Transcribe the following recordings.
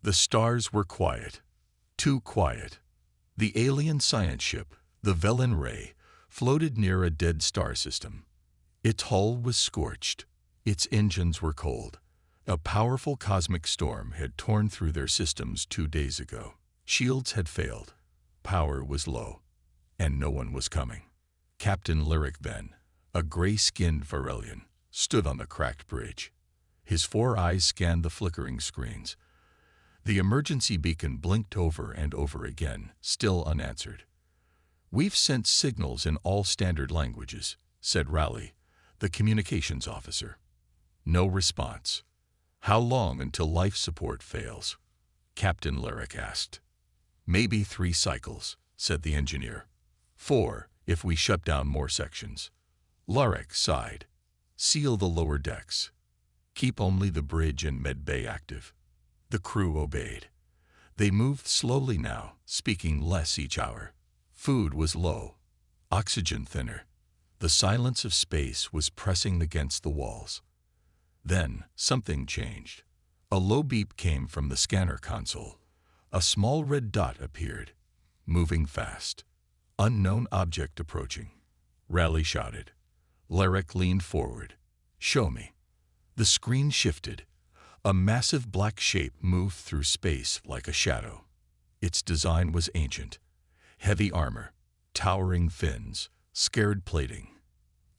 The stars were quiet. Too quiet. The alien science ship, the Velen Ray, floated near a dead star system. Its hull was scorched. Its engines were cold. A powerful cosmic storm had torn through their systems 2 days ago. Shields had failed. Power was low. And no one was coming. Captain Lyric Venn, a gray-skinned Varelian, stood on the cracked bridge. His 4 eyes scanned the flickering screens. The emergency beacon blinked over and over again, still unanswered. "We've sent signals in all standard languages," said Raleigh, the communications officer. No response. "How long until life support fails?" Captain Lyric asked. "Maybe 3 cycles," said the engineer. 4, if we shut down more sections. Lyric sighed. "Seal the lower decks. Keep only the bridge and med bay active." The crew obeyed. They moved slowly now, speaking less each hour. Food was low. Oxygen thinner. The silence of space was pressing against the walls. Then something changed. A low beep came from the scanner console. A small red dot appeared, moving fast. "Unknown object approaching," Raleigh shouted. Lyric leaned forward. "Show me." The screen shifted. A massive black shape moved through space like a shadow. Its design was ancient. Heavy armor, towering fins, scared plating.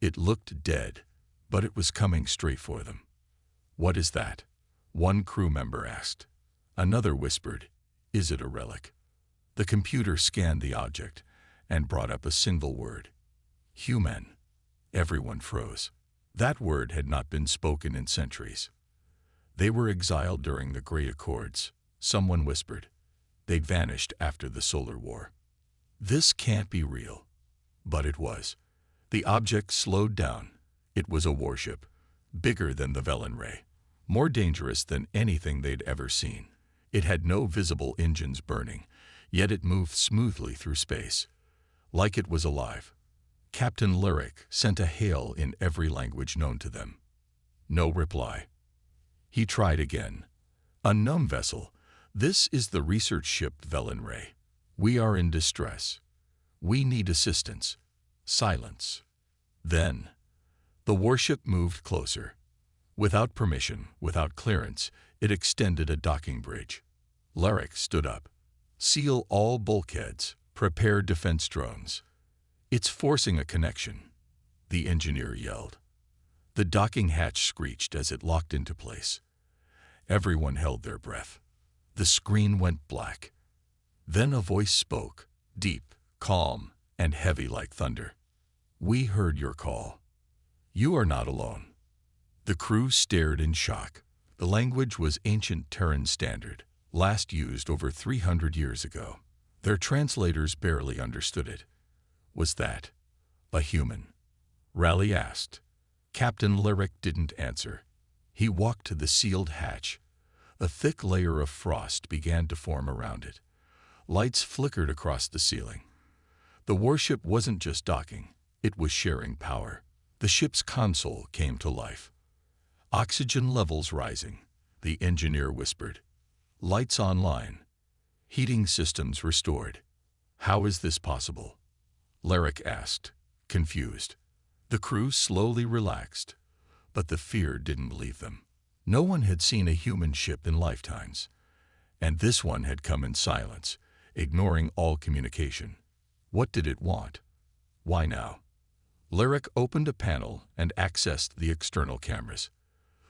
It looked dead, but it was coming straight for them. "What is that?" one crew member asked. Another whispered, "Is it a relic?" The computer scanned the object and brought up a single word. "Human." Everyone froze. That word had not been spoken in centuries. They were exiled during the Great Accords, someone whispered. They'd vanished after the Solar War. This can't be real. But it was. The object slowed down. It was a warship, bigger than the Velen Ray, more dangerous than anything they'd ever seen. It had no visible engines burning, yet it moved smoothly through space, like it was alive. Captain Lyric sent a hail in every language known to them. No reply. He tried again. "Unknown vessel, this is the research ship Velen Ray. We are in distress. We need assistance." Silence. Then, the warship moved closer. Without permission, without clearance, it extended a docking bridge. Lyric stood up. "Seal all bulkheads. Prepare defense drones." "It's forcing a connection," the engineer yelled. The docking hatch screeched as it locked into place. Everyone held their breath. The screen went black. Then a voice spoke, deep, calm, and heavy like thunder. "We heard your call. You are not alone." The crew stared in shock. The language was ancient Terran standard, last used over 300 years ago. Their translators barely understood it. Was that a human? Raleigh asked. Captain Lyric didn't answer. He walked to the sealed hatch. A thick layer of frost began to form around it. Lights flickered across the ceiling. The warship wasn't just docking, it was sharing power. The ship's console came to life. "Oxygen levels rising," the engineer whispered. "Lights online. Heating systems restored." "How is this possible?" Lyric asked, confused. The crew slowly relaxed, but the fear didn't leave them. No one had seen a human ship in lifetimes, and this one had come in silence, ignoring all communication. What did it want? Why now? Lyric opened a panel and accessed the external cameras.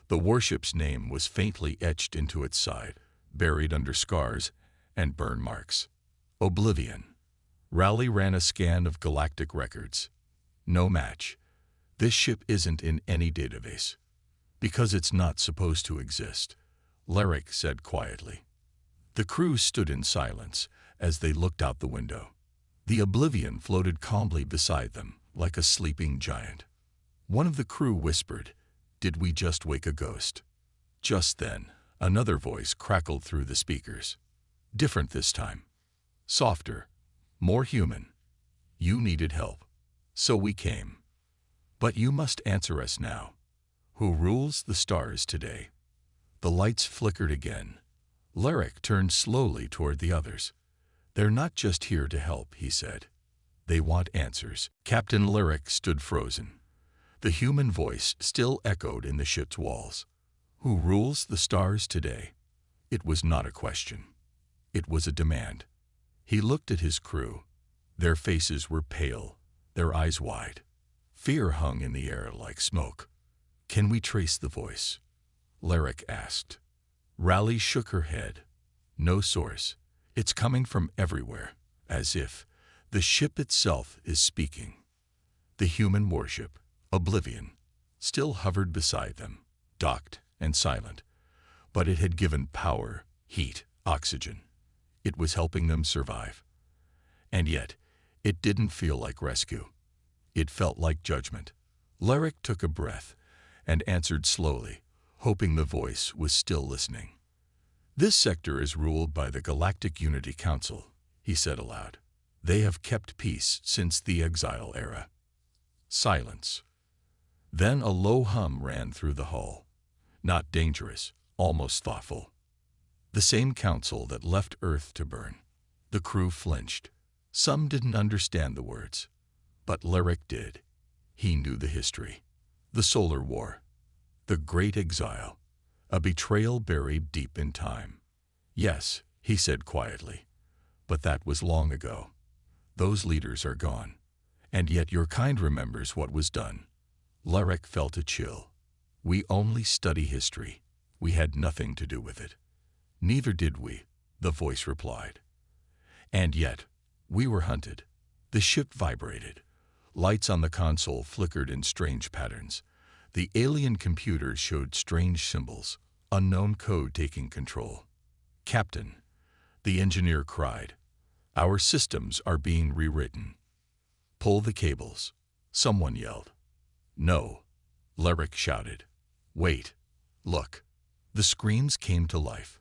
The warship's name was faintly etched into its side, buried under scars and burn marks. Oblivion. Raleigh ran a scan of galactic records. No match. This ship isn't in any database. "Because it's not supposed to exist," Lyric said quietly. The crew stood in silence as they looked out the window. The Oblivion floated calmly beside them, like a sleeping giant. One of the crew whispered, "Did we just wake a ghost?" Just then, another voice crackled through the speakers. Different this time. Softer. More human. "You needed help. So we came. But you must answer us now. Who rules the stars today?" The lights flickered again. Lerick turned slowly toward the others. "They're not just here to help," he said. "They want answers." Captain Lerick stood frozen. The human voice still echoed in the ship's walls. "Who rules the stars today?" It was not a question. It was a demand. He looked at his crew. Their faces were pale, their eyes wide. Fear hung in the air like smoke. "Can we trace the voice?" Lerick asked. Raleigh shook her head. "No source. It's coming from everywhere, as if the ship itself is speaking." The human warship, Oblivion, still hovered beside them, docked and silent. But it had given power, heat, oxygen. It was helping them survive. And yet, it didn't feel like rescue. It felt like judgment. Lerick took a breath and answered slowly, hoping the voice was still listening. "This sector is ruled by the Galactic Unity Council," he said aloud. "They have kept peace since the exile era." Silence. Then a low hum ran through the hull. Not dangerous, almost thoughtful. The same council that left Earth to burn. The crew flinched. Some didn't understand the words. But Lerick did. He knew the history. The Solar War. The Great Exile. A betrayal buried deep in time. "Yes," he said quietly. "But that was long ago. Those leaders are gone. And yet your kind remembers what was done." Lerick felt a chill. "We only study history. We had nothing to do with it." "Neither did we," the voice replied. "And yet, we were hunted." The ship vibrated. Lights on the console flickered in strange patterns. The alien computers showed strange symbols, unknown code taking control. "Captain," the engineer cried, "our systems are being rewritten." "Pull the cables," someone yelled. "No," Lerick shouted. "Wait. Look." The screens came to life.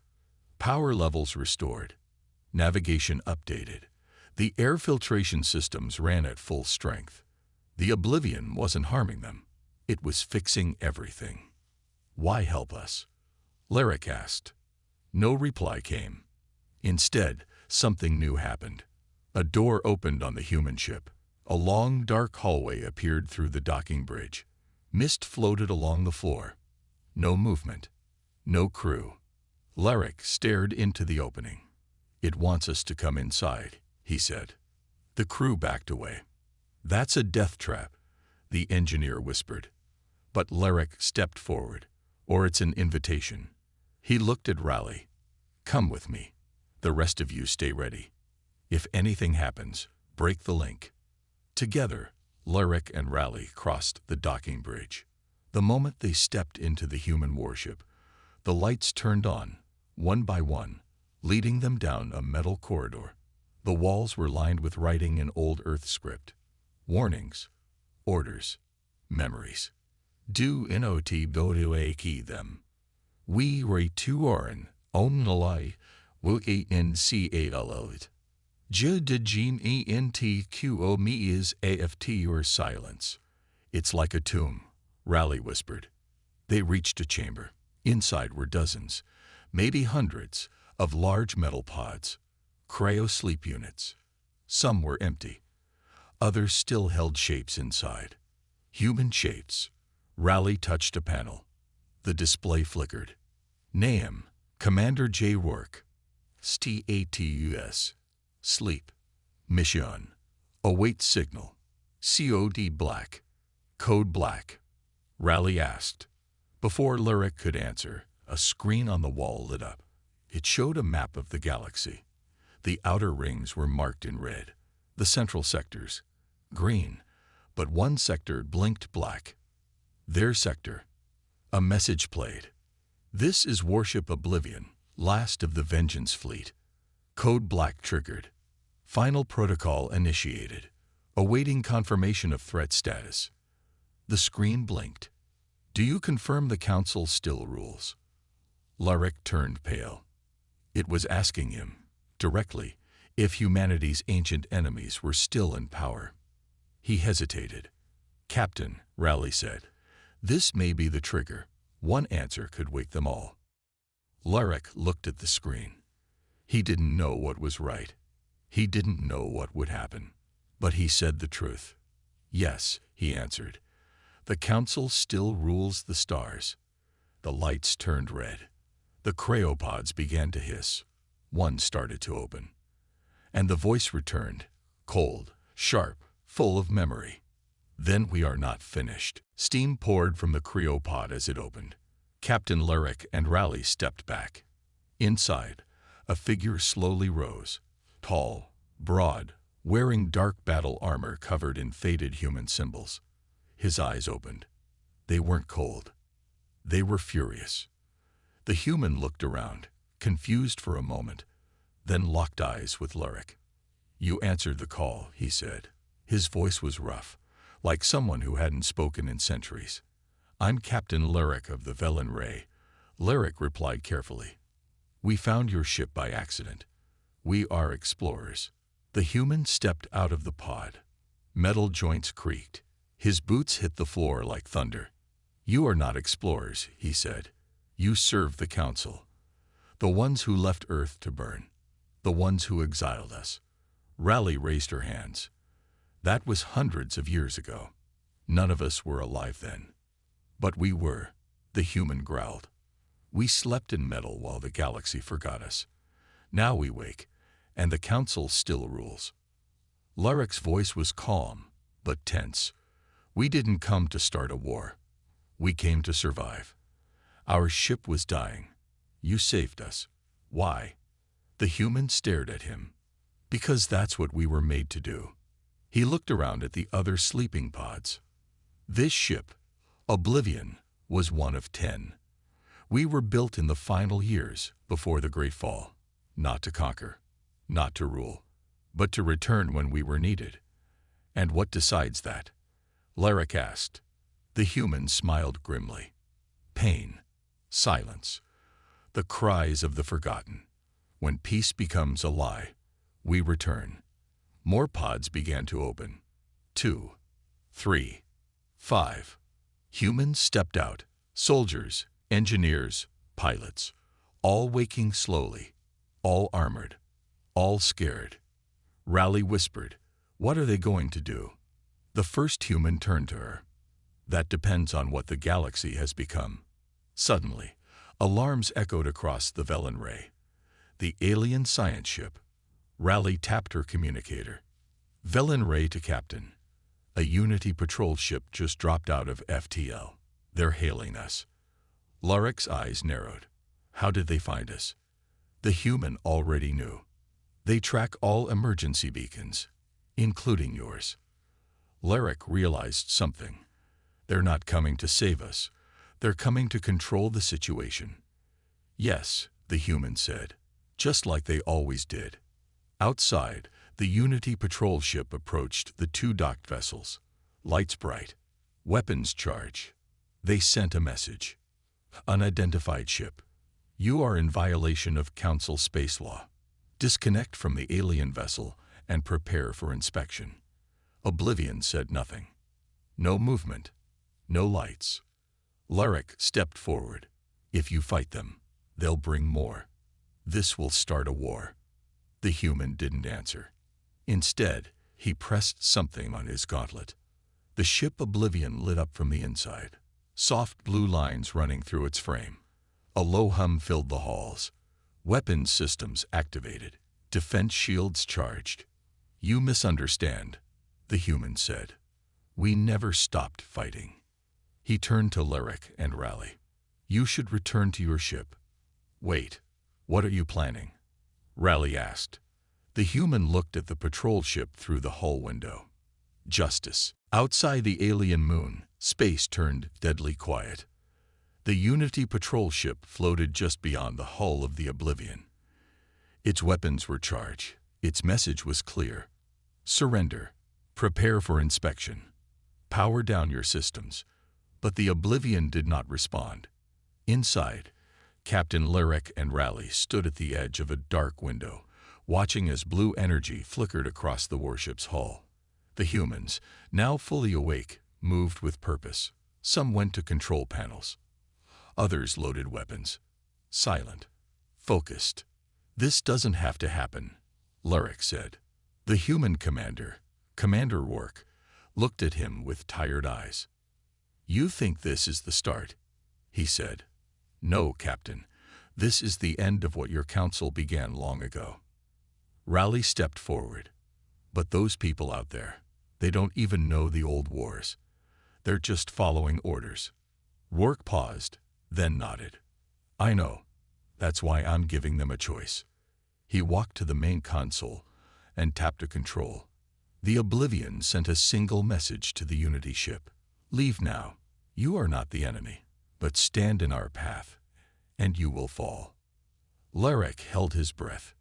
Power levels restored. Navigation updated. The air filtration systems ran at full strength. The Oblivion wasn't harming them. It was fixing everything. "Why help us?" Lerick asked. No reply came. Instead, something new happened. A door opened on the human ship. A long, dark hallway appeared through the docking bridge. Mist floated along the floor. No movement. No crew. Lerick stared into the opening. "It wants us to come inside," he said. The crew backed away. "That's a death trap," the engineer whispered. But Lerick stepped forward. "Or it's an invitation." He looked at Raleigh. "Come with me. The rest of you stay ready. If anything happens, break the link." Together, Lerick and Raleigh crossed the docking bridge. The moment they stepped into the human warship, the lights turned on, one by one, leading them down a metal corridor. The walls were lined with writing in old Earth script. Warnings, orders, memories. "Do not bodoake them. We return only when Je de gene entqo me is aft your silence." "It's like a tomb," Raleigh whispered. They reached a chamber. Inside were dozens, maybe hundreds, of large metal pods, cryo-sleep units. Some were empty. Others still held shapes inside. Human shapes. Raleigh touched a panel. The display flickered. Name, Commander J. Rourke. Status. Sleep. Mission. Await signal. Code Black. Code Black. Raleigh asked. Before Lerick could answer, a screen on the wall lit up. It showed a map of the galaxy. The outer rings were marked in red, the central sectors green, but one sector blinked black. Their sector. A message played. "This is Warship Oblivion, last of the Vengeance Fleet." Code Black triggered. Final protocol initiated. Awaiting confirmation of threat status. The screen blinked. "Do you confirm the Council still rules?" Lerick turned pale. It was asking him, directly, if humanity's ancient enemies were still in power. He hesitated. "Captain," Raleigh said, "this may be the trigger. One answer could wake them all." Larek looked at the screen. He didn't know what was right. He didn't know what would happen. But he said the truth. Yes, he answered. The Council still rules the stars. The lights turned red. The cryopod's began to hiss. One started to open. And the voice returned, cold, sharp, full of memory. Then we are not finished. Steam poured from the cryopod as it opened. Captain Larek and Raleigh stepped back. Inside, a figure slowly rose, tall, broad, wearing dark battle armor covered in faded human symbols. His eyes opened. They weren't cold. They were furious. The human looked around, confused for a moment, then locked eyes with Larek. You answered the call, he said. His voice was rough, like someone who hadn't spoken in centuries. I'm Captain Larek of the Velen Ray. Larek replied carefully. We found your ship by accident. We are explorers. The human stepped out of the pod. Metal joints creaked. His boots hit the floor like thunder. You are not explorers, he said. You serve the Council. The ones who left Earth to burn. The ones who exiled us. Raleigh raised her hands. That was hundreds of years ago. None of us were alive then. But we were, the human growled. We slept in metal while the galaxy forgot us. Now we wake, and the Council still rules. Larek's voice was calm, but tense. We didn't come to start a war. We came to survive. Our ship was dying. You saved us. Why? The human stared at him. Because that's what we were made to do. He looked around at the other sleeping pods. This ship, Oblivion, was one of 10. We were built in the final years before the Great Fall, not to conquer, not to rule, but to return when we were needed. And what decides that? Larek asked. The human smiled grimly. Pain, silence, the cries of the forgotten. When peace becomes a lie, we return. More pods began to open. 2, 3, 5. Humans stepped out, soldiers, engineers, pilots, all waking slowly, all armored, all scared. Raleigh whispered, what are they going to do? The first human turned to her. That depends on what the galaxy has become. Suddenly, alarms echoed across the Velen Ray. The alien science ship. Raleigh tapped her communicator. Velen Ray to Captain. A Unity patrol ship just dropped out of FTL. They're hailing us. Larek's eyes narrowed. How did they find us? The human already knew. They track all emergency beacons, including yours. Larek realized something. They're not coming to save us. They're coming to control the situation. Yes, the human said, just like they always did. Outside, the Unity patrol ship approached the 2 docked vessels. Lights bright. Weapons charge. They sent a message. Unidentified ship. You are in violation of Council space law. Disconnect from the alien vessel and prepare for inspection. Oblivion said nothing. No movement. No lights. Larek stepped forward. If you fight them, they'll bring more. This will start a war. The human didn't answer. Instead, he pressed something on his gauntlet. The ship Oblivion lit up from the inside. Soft blue lines running through its frame. A low hum filled the halls. Weapons systems activated. Defense shields charged. You misunderstand, the human said. We never stopped fighting. He turned to Larek and Raleigh. You should return to your ship. Wait, what are you planning? Raleigh asked. The human looked at the patrol ship through the hull window. Justice. Outside the alien moon, space turned deadly quiet. The Unity patrol ship floated just beyond the hull of the Oblivion. Its weapons were charged. Its message was clear. Surrender. Prepare for inspection. Power down your systems. But the Oblivion did not respond. Inside, Captain Larek and Raleigh stood at the edge of a dark window, watching as blue energy flickered across the warship's hull. The humans, now fully awake, moved with purpose. Some went to control panels. Others loaded weapons. Silent, focused. "This doesn't have to happen," Lurek said. The human commander, Commander Rourke, looked at him with tired eyes. "You think this is the start?" he said. "No, Captain. This is the end of what your council began long ago." Raleigh stepped forward. "But those people out there, they don't even know the old wars. They're just following orders." Rourke paused, then nodded. "I know. That's why I'm giving them a choice." He walked to the main console and tapped a control. The Oblivion sent a single message to the Unity ship. "Leave now. You are not the enemy, but stand in our path, and you will fall." Lurek held his breath.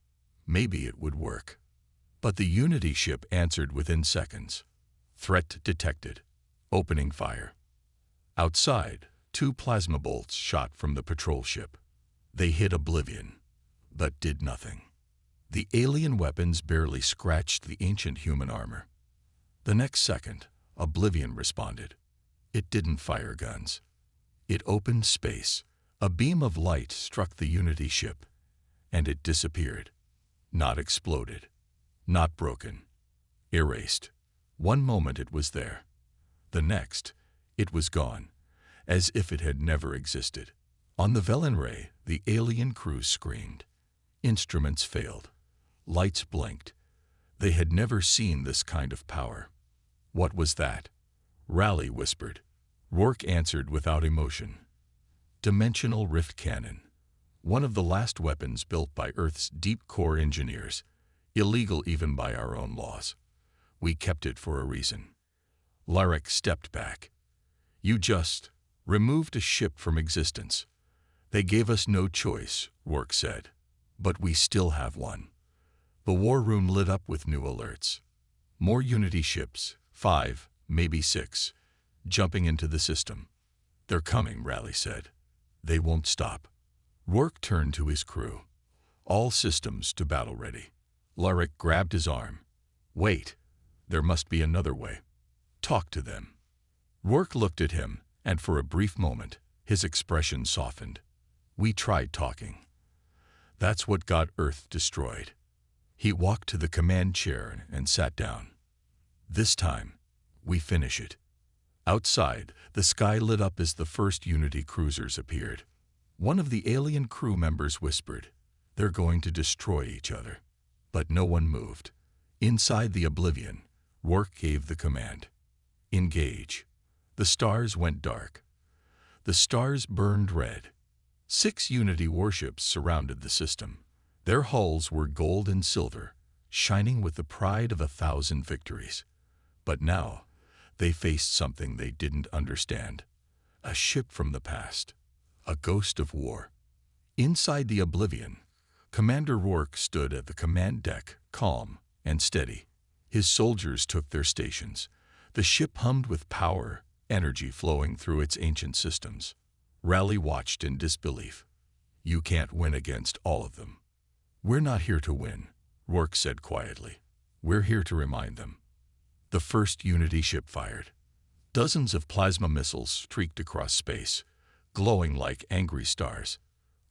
Maybe it would work. But the Unity ship answered within seconds. "Threat detected. Opening fire." Outside, 2 plasma bolts shot from the patrol ship. They hit Oblivion, but did nothing. The alien weapons barely scratched the ancient human armor. The next second, Oblivion responded. It didn't fire guns. It opened space. A beam of light struck the Unity ship, and it disappeared. Not exploded. Not broken. Erased. One moment it was there. The next, it was gone, as if it had never existed. On the Velenray, the alien crew screamed. Instruments failed. Lights blinked. They had never seen this kind of power. "What was that?" Raleigh whispered. Rourke answered without emotion. "Dimensional rift cannon. One of the last weapons built by Earth's deep core engineers, illegal even by our own laws. We kept it for a reason." Lurek stepped back. "You just removed a ship from existence." "They gave us no choice," Rourke said. "But we still have one." The war room lit up with new alerts. More Unity ships, 5, maybe 6, jumping into the system. "They're coming," Raleigh said. "They won't stop." Rourke turned to his crew. "All systems to battle ready." Lurek grabbed his arm. "Wait. There must be another way. Talk to them." Rourke looked at him, and for a brief moment, his expression softened. "We tried talking. That's what got Earth destroyed." He walked to the command chair and sat down. "This time, we finish it." Outside, the sky lit up as the first Unity cruisers appeared. One of the alien crew members whispered, "They're going to destroy each other." But no one moved. Inside the Oblivion, Rourke gave the command. "Engage." The stars went dark. The stars burned red. 6 Unity warships surrounded the system. Their hulls were gold and silver, shining with the pride of 1,000 victories. But now, they faced something they didn't understand. A ship from the past. A ghost of war. Inside the Oblivion, Commander Rourke stood at the command deck, calm and steady. His soldiers took their stations. The ship hummed with power, energy flowing through its ancient systems. Raleigh watched in disbelief. "You can't win against all of them." "We're not here to win," Rourke said quietly. "We're here to remind them." The first Unity ship fired. Dozens of plasma missiles streaked across space, glowing like angry stars.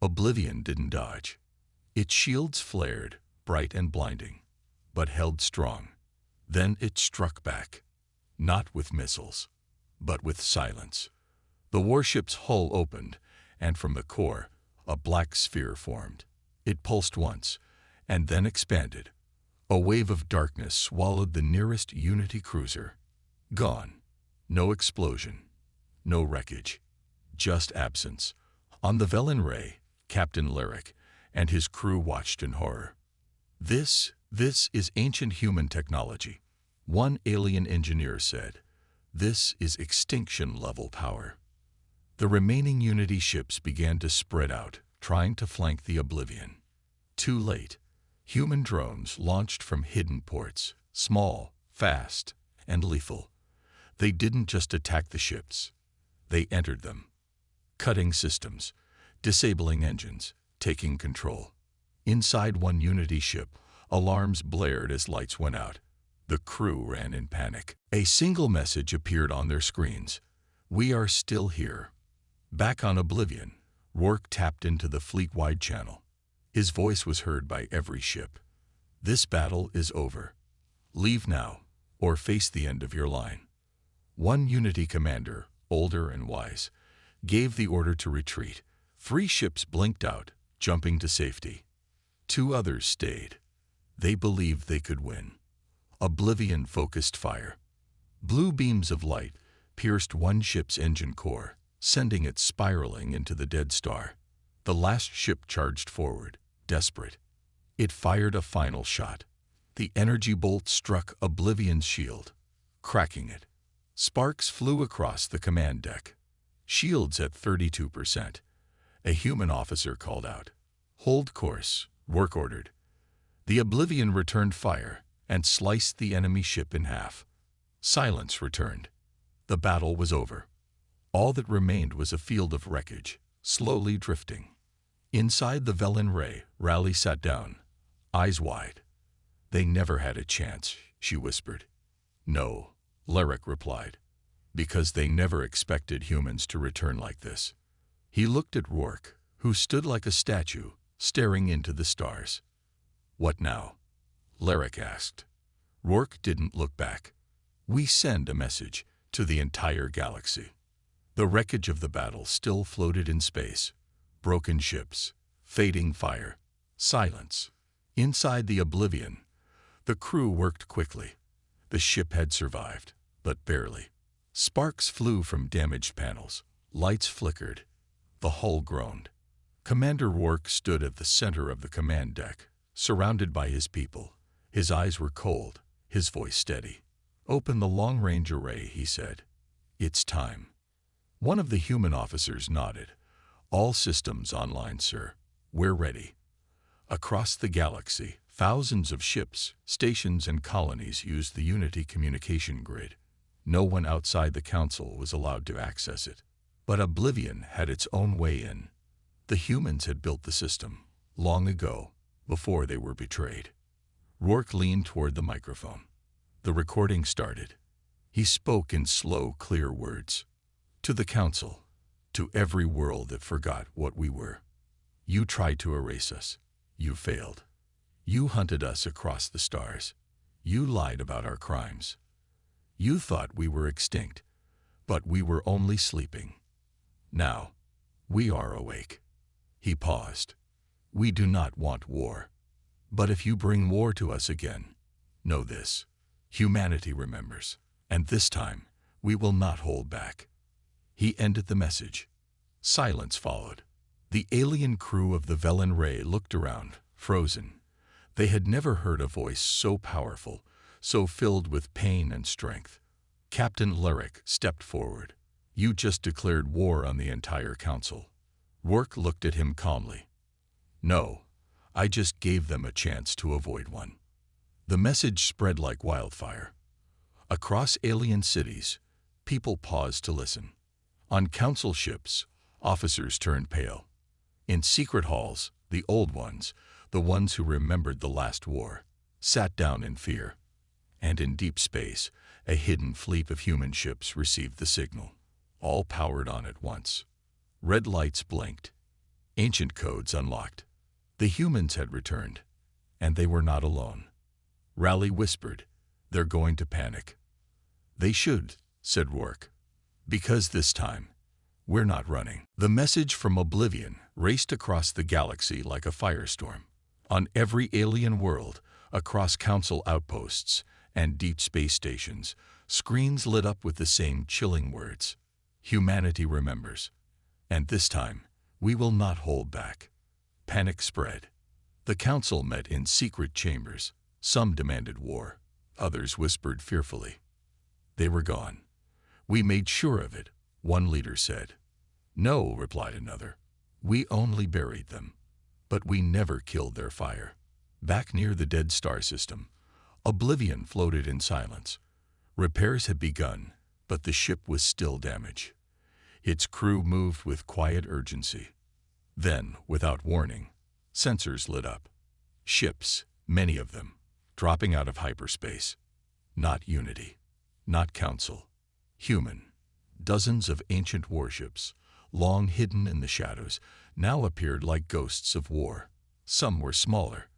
Oblivion didn't dodge. Its shields flared, bright and blinding, but held strong. Then it struck back, not with missiles, but with silence. The warship's hull opened, and from the core, a black sphere formed. It pulsed once, and then expanded. A wave of darkness swallowed the nearest Unity cruiser. Gone. No explosion. No wreckage. Just absence. On the Velenray, Captain Lurek and his crew watched in horror. This is ancient human technology," one alien engineer said. "This is extinction-level power." The remaining Unity ships began to spread out, trying to flank the Oblivion. Too late. Human drones launched from hidden ports, small, fast, and lethal. They didn't just attack the ships. They entered them. Cutting systems, disabling engines, taking control. Inside one Unity ship, alarms blared as lights went out. The crew ran in panic. A single message appeared on their screens. "We are still here." Back on Oblivion, Rourke tapped into the fleet-wide channel. His voice was heard by every ship. "This battle is over. Leave now, or face the end of your line." One Unity commander, older and wise, gave the order to retreat. 3 ships blinked out, jumping to safety. 2 others stayed. They believed they could win. Oblivion focused fire. Blue beams of light pierced one ship's engine core, sending it spiraling into the dead star. The last ship charged forward, desperate. It fired a final shot. The energy bolt struck Oblivion's shield, cracking it. Sparks flew across the command deck. "Shields at 32%. A human officer called out. "Hold course," Work ordered. The Oblivion returned fire and sliced the enemy ship in half. Silence returned. The battle was over. All that remained was a field of wreckage, slowly drifting. Inside the Velen Ray, Raleigh sat down, eyes wide. "They never had a chance," she whispered. "No," Lyric replied, "because they never expected humans to return like this." He looked at Rourke, who stood like a statue, staring into the stars. "What now?" Lyric asked. Rourke didn't look back. "We send a message to the entire galaxy." The wreckage of the battle still floated in space. Broken ships, fading fire, silence. Inside the Oblivion, the crew worked quickly. The ship had survived, but barely. Sparks flew from damaged panels. Lights flickered. The hull groaned. Commander Rourke stood at the center of the command deck, surrounded by his people. His eyes were cold, his voice steady. "Open the long-range array," he said. "It's time." One of the human officers nodded. "All systems online, sir. We're ready." Across the galaxy, thousands of ships, stations, and colonies used the Unity communication grid. No one outside the Council was allowed to access it. But Oblivion had its own way in. The humans had built the system, long ago, before they were betrayed. Rourke leaned toward the microphone. The recording started. He spoke in slow, clear words. "To the Council, to every world that forgot what we were. You tried to erase us. You failed. You hunted us across the stars. You lied about our crimes. You thought we were extinct, but we were only sleeping. Now, we are awake." He paused. "We do not want war. But if you bring war to us again, know this: humanity remembers, and this time we will not hold back." He ended the message. Silence followed. The alien crew of the Velen Ray looked around, frozen. They had never heard a voice so powerful, so filled with pain and strength. Captain Lyric stepped forward. "You just declared war on the entire Council." Rourke looked at him calmly. "No, I just gave them a chance to avoid one." The message spread like wildfire. Across alien cities, people paused to listen. On Council ships, officers turned pale. In secret halls, the old ones, the ones who remembered the last war, sat down in fear. And in deep space, a hidden fleet of human ships received the signal, all powered on at once. Red lights blinked. Ancient codes unlocked. The humans had returned, and they were not alone. Raleigh whispered, "They're going to panic." "They should," said Rourke, "because this time, we're not running." The message from Oblivion raced across the galaxy like a firestorm. On every alien world, across Council outposts and deep space stations, screens lit up with the same chilling words: "Humanity remembers. And this time, we will not hold back." Panic spread. The Council met in secret chambers. Some demanded war. Others whispered fearfully. They were gone. "We made sure of it," one leader said. "No," replied another. "We only buried them. But we never killed their fire." Back near the dead star system, Oblivion floated in silence. Repairs had begun, but the ship was still damaged. Its crew moved with quiet urgency. Then, without warning, sensors lit up. Ships, many of them, dropping out of hyperspace. Not Unity, not Council. Human. Dozens of ancient warships, long hidden in the shadows, now appeared like ghosts of war. Some were smaller.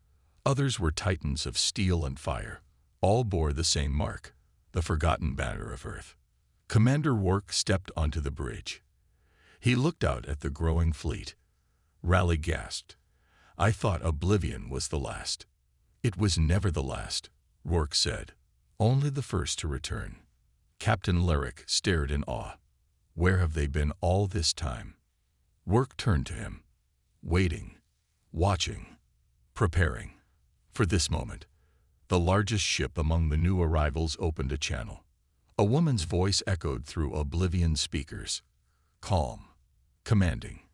Others were titans of steel and fire. All bore the same mark, the forgotten banner of Earth. Commander Wark stepped onto the bridge. He looked out at the growing fleet. Raleigh gasped. "I thought Oblivion was the last." "It was never the last," Rourke said. "Only the first to return." Captain Lyric stared in awe. "Where have they been all this time?" Rourke turned to him. "Waiting, watching, preparing." For this moment, the largest ship among the new arrivals opened a channel. A woman's voice echoed through Oblivion speakers. Calm, commanding.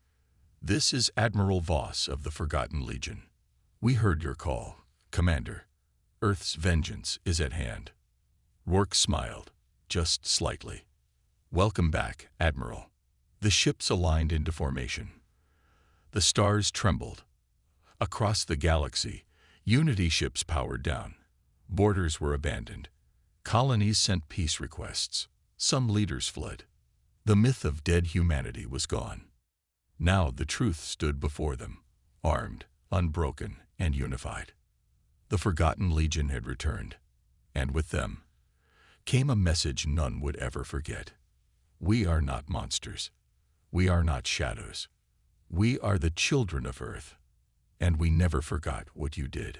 "This is Admiral Voss of the Forgotten Legion. We heard your call, Commander. Earth's vengeance is at hand." Rourke smiled, just slightly. "Welcome back, Admiral." The ships aligned into formation. The stars trembled. Across the galaxy, Unity ships powered down. Borders were abandoned. Colonies sent peace requests. Some leaders fled. The myth of dead humanity was gone. Now the truth stood before them, armed, unbroken, and unified. The Forgotten Legion had returned, and with them came a message none would ever forget. We are not monsters. We are not shadows. We are the children of Earth, and we never forgot what you did.